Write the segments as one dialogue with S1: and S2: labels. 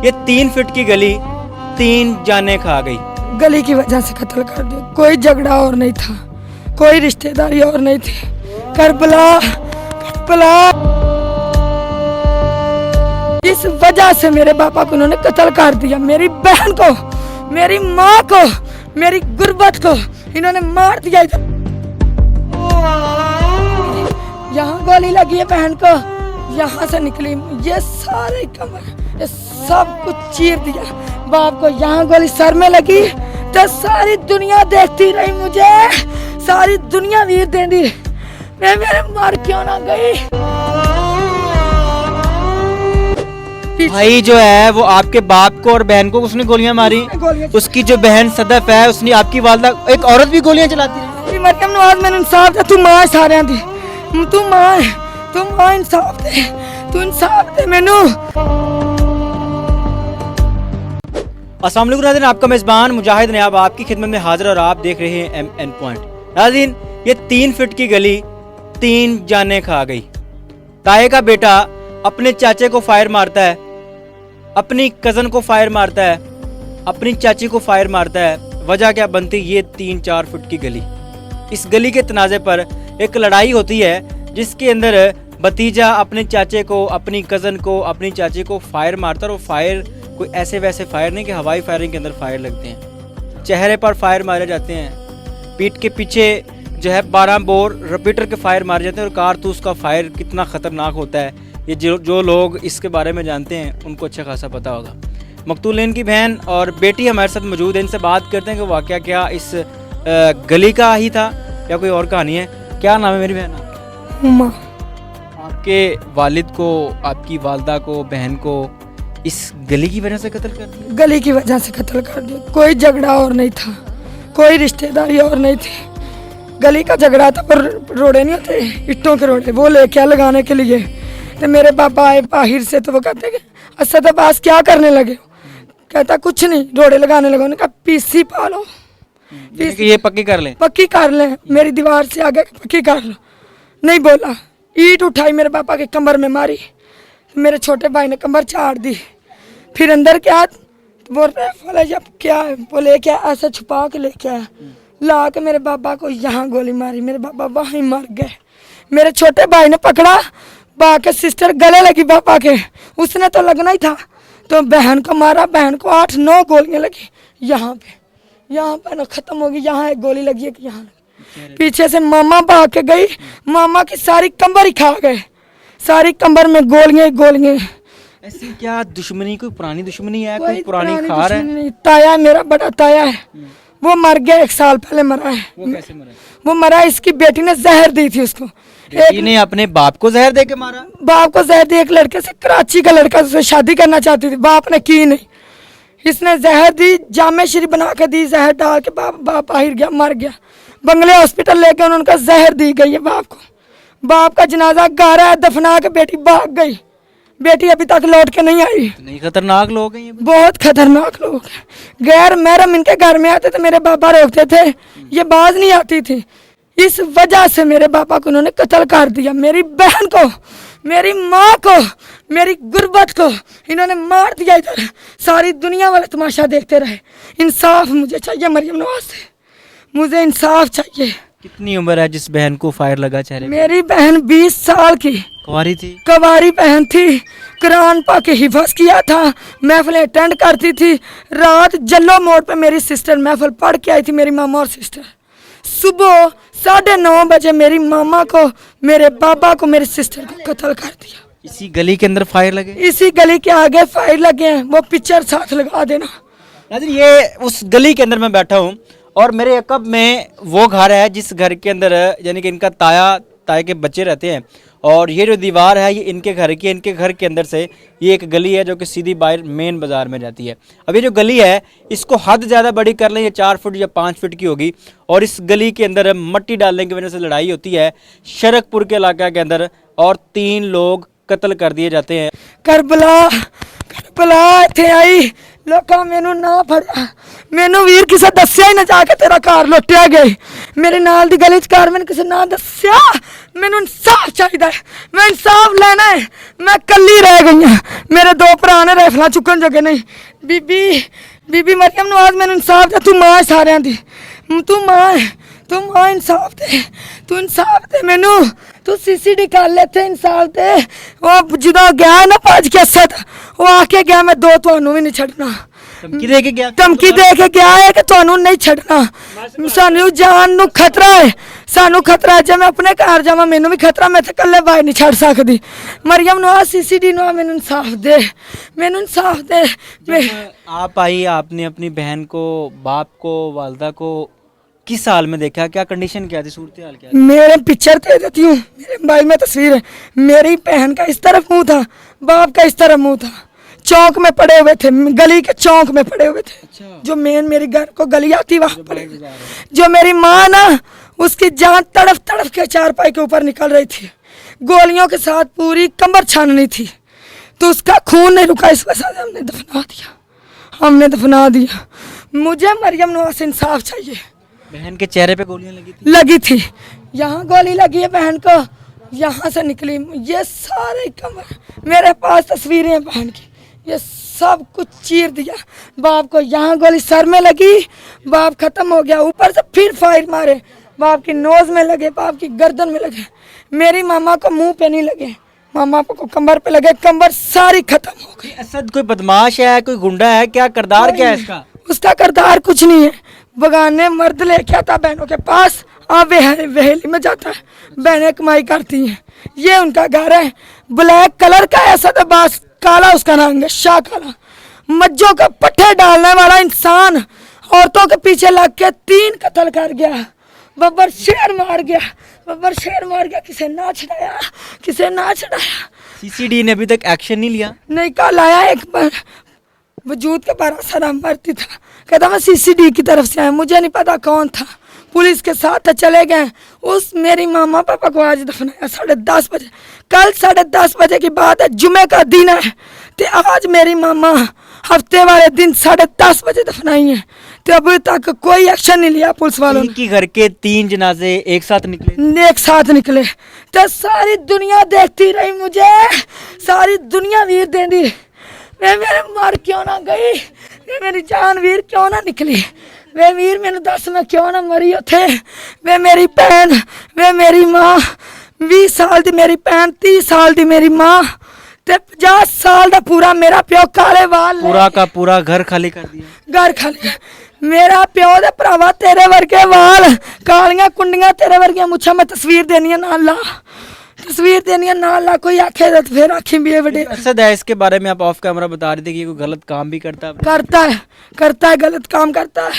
S1: ये 3 फीट की गली 3 जाने खा गई।
S2: गली की वजह से कत्ल कर दिया। कोई झगड़ा और नहीं था, कोई रिश्तेदारी और नहीं थी। करबला करबला इस वजह से मेरे पापा को उन्होंने कत्ल कर दिया। मेरी बहन को, मेरी माँ को, मेरी गुर्बत को इन्होंने मार दिया। यहाँ गोली लगी है बहन को, यहाँ से निकली, ये सारे कमर, ये सब कुछ चीर दिया। बाप को यहाँ गोली सर में लगी तो सारी दुनिया देखती रही मुझे, सारी दुनिया वीर दे दी। मैं मेरे मर क्यों ना गई।
S1: भाई जो है वो आपके बाप को और बहन को उसने गोलियां मारी। उसकी जो बहन सदफ है उसने आपकी वालदा, एक औरत भी गोलियां चलाती है।
S2: मरियम नवाज मैंने इंसाफ दे, तू मां सारे दी, तू मां इंसाफ दे, तू इंसाफ दे मैनू।
S1: अस्सलाम वालेकुम नाज़रीन, आपका मेज़बान मुजाहिद नयाब आपकी खिदमत में हाजिर और आप देख रहे हैं MN पॉइंट। नाज़रीन, ये 3 फीट की गली 3 जाने खा गई। ताए का बेटा अपने चाचे को फायर मारता है, अपनी कज़न को फायर मारता है, अपनी चाची को फायर मारता है। वजह क्या बनती? ये 3-4 फुट की गली। इस गली के तनाज़े पर एक लड़ाई होती है जिसके अंदर भतीजा अपने चाचे को, अपनी कज़न को, अपनी चाची को फायर मारता है। और वो फायर कोई ऐसे वैसे फायर नहीं कि हवाई फायरिंग के अंदर फायर लगते हैं। चेहरे पर फायर मारे जाते हैं, पीठ के पीछे जो है 12 बोर रिपीटर के फायर मारे जाते हैं। और कारतूस का फायर कितना ख़तरनाक होता है ये जो लोग इसके बारे में जानते हैं उनको अच्छा खासा पता होगा। मकतूलीन की बहन और बेटी हमारे साथ मौजूद है, इनसे बात करते हैं कि वाक़या क्या इस गली का ही था या कोई और कहानी है। क्या नाम है मेरी बहन?
S2: उम्मा।
S1: आपके वालिद को, आपकी वालदा को, बहन को इस गली की वजह से कत्ल कर दिया?
S2: गली की वजह से कत्ल कर दिया। कोई झगड़ा और नहीं था, कोई रिश्तेदारी और नहीं थी। गली का झगड़ा था, पर रोड़े नहीं होते ईंटों के रोड़े, वो लेके लगाने के लिए। तो मेरे पापा आए बाहर से, तो वो कहते कि असद अब्बास क्या करने लगे? कहता कुछ नहीं, रोड़े लगाने लगे। उन्होंने कहा पीसी पालो,
S1: ये पक्की कर लें,
S2: पक्की कर लें, मेरी दीवार से आगे पक्की कर लो। नहीं बोला, ईंट उठाई मेरे पापा के कमर में मारी। मेरे छोटे भाई ने कमर चाड़ दी। फिर अंदर क्या तो बोल रहे बोले जब क्या है, बोले क्या ऐसा छुपा के लेके आया, ला के मेरे पापा को यहाँ गोली मारी। मेरे पापा वहीं मर गए। मेरे छोटे भाई ने पकड़ा, बाकी सिस्टर गले लगी पापा के, उसने तो लगना ही था, तो बहन को मारा। बहन को 8-9 गोलियां लगी यहाँ पे ना खत्म होगी। यहाँ एक गोली लगी है कि यहाँ लगी। पीछे से मामा भाग के गई, मामा की सारी कंबर ही खा गए, सारी कंबर में गोलियां।
S1: ऐसी क्या दुश्मनी? कोई पुरानी दुश्मनी है? कोई पुरानी खार है?
S2: ताया मेरा बड़ा ताया है, वो मर गया 1 साल पहले मरा है।
S1: वो कैसे मरा?
S2: वो मरा, इसकी बेटी ने जहर दी थी उसको।
S1: बेटी ने अपने बाप को जहर दे के मारा?
S2: बाप को जहर दी, एक लड़के से, कराची का लड़का, उससे शादी करना चाहती थी, बाप ने की नहीं। इसने जहर दी, जामे श्री बना के दी, जहर डाल के बाप बाहर गया, मर गया। बंगले हॉस्पिटल लेके उन्होंने जहर दी गई है बाप को। बाप का जनाजा गारा है, दफना के बेटी भाग गई। बेटी अभी तक लौट के नहीं आई।
S1: नहीं, खतरनाक लोग हैं ये?
S2: बहुत खतरनाक लोग हैं। गैर महरम इनके घर में आते थे, मेरे पापा रोकते थे, ये बाज नहीं आती थी। इस वजह से मेरे पापा को उन्होंने कत्ल कर दिया। मेरी बहन को, मेरी माँ को, मेरी गुर्बत को इन्होंने मार दिया। इधर सारी दुनिया वाले तमाशा देखते रहे। इंसाफ मुझे चाहिए मरियम नवाज से, मुझे इंसाफ चाहिए।
S1: कितनी उम्र है जिस बहन को फायर लगा चेहरे?
S2: मेरी बहन 20 साल की
S1: कुंवारी थी?
S2: कवारी बहन थी। कुरान पाक हिफ्ज़ किया था, महफिलें अटेंड करती थी। रात जल्लो मोड़ पे मेरी सिस्टर महफिल पढ़ के आई थी, मेरी मामा और सिस्टर। सुबह 9:30 बजे मेरी मामा को, मेरे पापा को, मेरी सिस्टर को कत्ल कर दिया।
S1: इसी गली के अंदर फायर लगे?
S2: इसी गली के आगे फायर लगे हैं, वो पिक्चर साथ लगा देना।
S1: नाज़रीन, ये उस गली के अंदर मैं बैठा हूँ और मेरे अकब में वो घर है जिस घर के अंदर यानी कि इनका ताए के बच्चे रहते हैं। और ये जो दीवार है ये इनके घर की, इनके घर के अंदर से ये एक गली है जो कि सीधी बाहर मेन बाज़ार में जाती है। अब ये जो गली है इसको हद ज़्यादा बड़ी कर लें, ये 4 फुट या 5 फुट की होगी। और इस गली के अंदर मट्टी डालने की वजह से लड़ाई होती है शरकपुर के इलाके के अंदर, और 3 लोग कत्ल कर दिए जाते हैं।
S2: करबला थे आई लोका मैनू ना फड़िया, मैनू वीर किसे दस्या ही ना जाके तेरा घर लुटिया गया मेरे नाल दी गली च घर मैंने किसे ना दस्या मैनू इंसाफ चाहिए मैं इंसाफ लेना है मैं कली रह गई हाँ मेरे दो भरा ने राइफल चुकन जगह नहीं बीबी बीबी मरियम नवाज मैनू इंसाफ दे तू मां सारिਆਂ ਦੀ तू मां इंसाफ दे मैनू तू सीसीडी कर लेते इंसाफ दे वो जो गया ना भज के असद वो आके गया मैं दो तुहानू भी नहीं छड़ना
S1: धमकी दे के गया
S2: धमकी दे के गया है कि तुहानू नहीं छड़ना सानू जान नू खतरा है सानू खतरा है जे मैं अपने घर जावां मैनू भी खतरा मैं तो कल्ले बाहर नहीं छड़ सकदी मरियम नवाज सीसीडी नू मैनू इंसाफ दे
S1: आप आई आपने अपनी बहन को बाप को वालदा को किस हाल में देखा क्या कंडीशन क्या थी सूरत हाल क्या थी?
S2: मेरे पिक्चर दे देती हूँ मेरे मोबाइल में तस्वीर है मेरी बहन का इस तरफ मुंह था बाप का इस तरफ मुंह था चौक में पड़े हुए थे गली के चौक में पड़े हुए थे
S1: अच्छा।
S2: जो मेन मेरी घर को गली आती वहाँ पड़े हुए जो मेरी माँ ना उसकी जान तड़फ तड़फ के चारपाई के ऊपर निकल रही थी गोलियों के साथ पूरी कमर छाननी थी तो उसका खून नहीं रुका इस वजह से हमने दफना दिया मुझे मरियम नवाज से इंसाफ चाहिए
S1: बहन के चेहरे पे गोलियां
S2: लगी थी यहाँ गोली लगी है बहन को यहाँ से निकली ये सारे कमर मेरे पास तस्वीरें हैं बहन की ये सब कुछ चीर दिया बाप को यहाँ गोली सर में लगी बाप खत्म हो गया ऊपर से फिर फायर मारे बाप की नोज में लगे बाप की गर्दन में लगे मेरी मामा को मुंह पे नहीं लगे मामा को कमर पे लगे कमर सारी खत्म हो गई
S1: असद कोई बदमाश है कोई गुंडा है क्या किरदार क्या है इसका
S2: उसका किरदार कुछ नहीं है बगाने मर्द लेके आता बहनों के पास वेहली में जाता है बहनें कमाई करती हैं ये उनका घर है ब्लैक कलर का ऐसा तो बास काला उसका नाम है शाह काला मज्जों का पट्टे डालने वाला इंसान औरतों के पीछे लग के 3 कत्ल कर गया बब्बर शेर मार गया किसे ना छड़ाया
S1: सीसीडी ने अभी तक एक्शन नहीं लिया
S2: नहीं कल आया एक बार वजूद के बारा सारा मरती था कहता मैं सीसीडी की तरफ से आया मुझे नहीं पता कौन था पुलिस के साथ चले गए उस मेरी मामा पापा को आज दफनाया 10:30 बजे कल 10:30 बजे की बात है जुमे का दिन है तो आज मेरी मामा हफ्ते वाले दिन 10:30 बजे दफनाई है तो अभी तक कोई एक्शन नहीं लिया पुलिस वालों ने
S1: की घर के 3 जनाजे एक साथ निकले
S2: तो सारी दुनिया देखती रही मुझे सारी दुनिया वीर दे दी वे मेरे मर क्यों ना गई वे मेरी जान वीर क्यों ना निकली वे वीर मैंने दस में क्यों ना मरी थे वे मेरी भैन वे मेरी माँ 20 साल दी मेरी भैन 30 साल दी मेरी माँ ते 50 साल दा पूरा मेरा प्यो काले वाल
S1: पूरा का पूरा घर खाली कर दिया
S2: मेरा प्यो दे भरावा तेरे वर्गे वाल कालियां कुंडियां तेरे वर्गियां मुछां मैं तस्वीर देनी ना ला कोई आखे तो फिर आखी भी है बड़े
S1: असद है इसके बारे में आप ऑफ कैमरा बता रहे थे कि कोई गलत काम भी करता
S2: है गलत काम करता है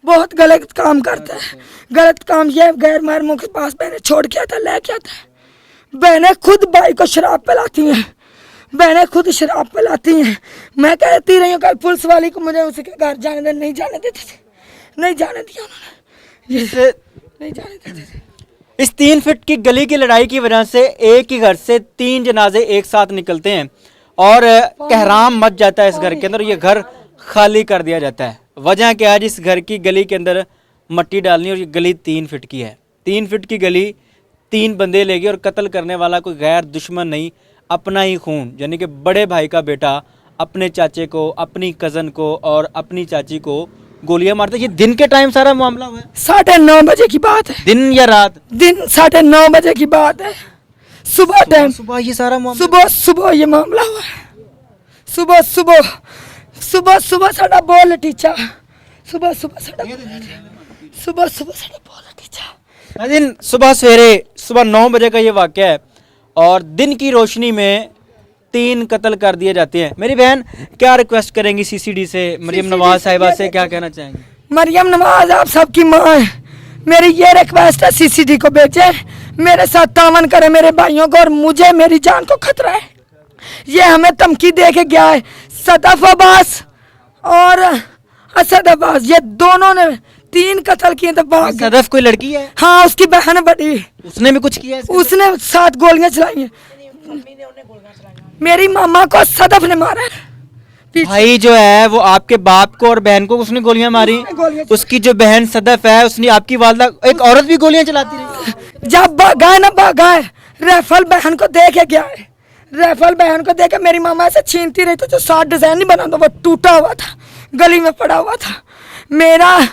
S2: बहुत गलत काम करता है गलत काम ये गैर महरमों के पास बहनें छोड़ के आता लेके आता है बहनें खुद भाई को शराब पिलाती हैं मैं कहती रही हूँ कल पुलिस वाली को मुझे उसके घर जाने दे नहीं जाने दिया उन्होंने नहीं जाने देते थे
S1: इस 3 फीट की गली की लड़ाई की वजह से एक ही घर से 3 जनाजे एक साथ निकलते हैं और कहराम मच जाता है इस घर के अंदर ये घर खाली कर दिया जाता है वजह क्या है जिस घर की गली के अंदर मट्टी डालनी और ये गली 3 फीट की है 3 फीट की गली 3 बंदे ले गए और कत्ल करने वाला कोई गैर दुश्मन नहीं अपना ही खून यानी कि बड़े भाई का बेटा अपने चाचे को अपनी कज़न को और अपनी चाची को गोलियां मारते ये दिन के टाइम सारा मामला हुआ है
S2: 9:30 बजे की बात है
S1: दिन या रात
S2: दिन 9:30 बजे की बात है सुबह टाइम
S1: सुबह ये सारा मामला
S2: सुबह ये मामला हुआ है सुबह साडा बोल टीचा सुबह साडा बोल टीचा
S1: दिन सुबह 9 बजे का ये वाक़या है और दिन की रोशनी में 3 कत्ल कर दिए जाते हैं मेरी बहन क्या रिक्वेस्ट करेंगी सीसीडी से मरियम नवाज साहिबा से क्या कहना चाहेंगी
S2: मरियम नवाज आप सबकी माँ है मेरी ये रिक्वेस्ट है सीसीडी को भेजे मेरे साथ तावन करे मेरे भाइयों को और मुझे मेरी जान को खतरा है ये हमें धमकी दे के गया है सदफ अब्बास और असद अब्बास ये दोनों ने 3 कत्ल किए तो
S1: सदफ कोई लड़की है
S2: हाँ उसकी बहन बड़ी
S1: उसने भी कुछ किया
S2: उसने 7 गोलियां चलाई हैं मेरी मामा को सदफ ने मारा है
S1: भाई जो है वो आपके बाप को और बहन को उसने गोलियां मारी।
S2: गोलियां
S1: उसकी जो बहन सदफ है उसने आपकी वालदा, एक औरत भी गोलियां चलाती रही।
S2: जब भागा ना भागा है, राइफल बहन को दे के गया है, राइफल बहन को दे के मेरी मामा से छीनती रही, तो जो 60 डिजाइन नहीं बना था वो टूटा हुआ था, गली में पड़ा हुआ था। मेरा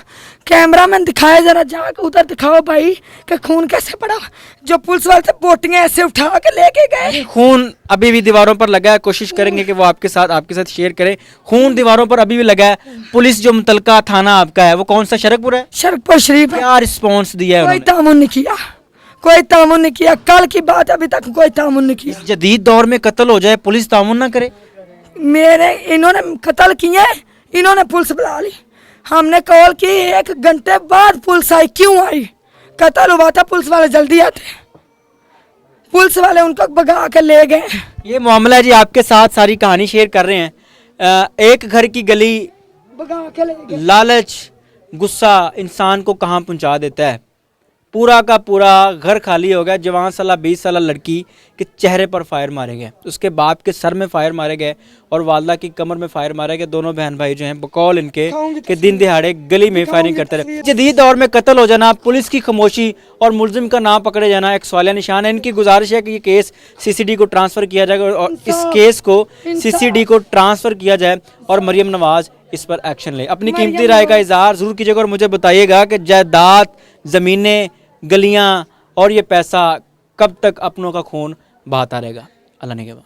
S2: कैमरामैन दिखाया, जरा जाके उधर दिखाओ भाई कि खून कैसे पड़ा। जो पुलिस वाले थे बोटियां ऐसे उठा के लेके गए।
S1: खून अभी भी दीवारों पर लगा है, कोशिश करेंगे कि वो आपके साथ शेयर करें। खून दीवारों पर अभी भी लगा है। पुलिस जो मुतलका थाना आपका है वो कौन सा, शरकपुर है?
S2: शरकपुर शरीफ है।
S1: क्या रिस्पॉन्स दिया है
S2: कोई
S1: उन्होंने?
S2: तामुन नहीं किया, कोई तामुन नहीं किया। कल की बात, अभी तक कोई तामुन नहीं किया।
S1: जदीद दौर में कत्ल हो जाए पुलिस तामुन ना करे?
S2: मेरे इन्होंने कत्ल किए, इन्होंने पुलिस बुला ली। हमने कॉल की, 1 घंटे बाद पुलिस आई। क्यों आई? कत्ल हुआ था, पुलिस वाले जल्दी आते, पुलिस वाले उनको भगा के ले गए।
S1: ये मामला है जी, आपके साथ सारी कहानी शेयर कर रहे हैं। एक घर की गली,
S2: भगा के ले गए।
S1: लालच, गुस्सा इंसान को कहाँ पहुंचा देता है। पूरा का पूरा घर खाली हो गया। जवान साला 20 साल लड़की के चेहरे पर फायर मारे गए, उसके बाप के सर में फायर मारे गए और वालदा की कमर में फायर मारे गए। दोनों बहन भाई जो हैं बकौल इनके कि दिन दिहाड़े गली में फायरिंग करते रहे। जदीद दौर में कत्ल हो जाना, पुलिस की खामोशी और मुलजिम का नाम पकड़े जाना एक सवालिया निशान है। इनकी गुजारिश है कि ये केस सीसीडी को ट्रांसफ़र किया जाएगा और इस केस को सीसीडी को ट्रांसफ़र किया जाए और मरियम नवाज इस पर एक्शन ले। अपनी कीमती राय का इजहार ज़रूर कीजिएगा और मुझे बताइएगा कि जायदाद, ज़मीनें, गलियां और ये पैसा कब तक अपनों का खून बहाता रहेगा। अल्लाह ने के बाद।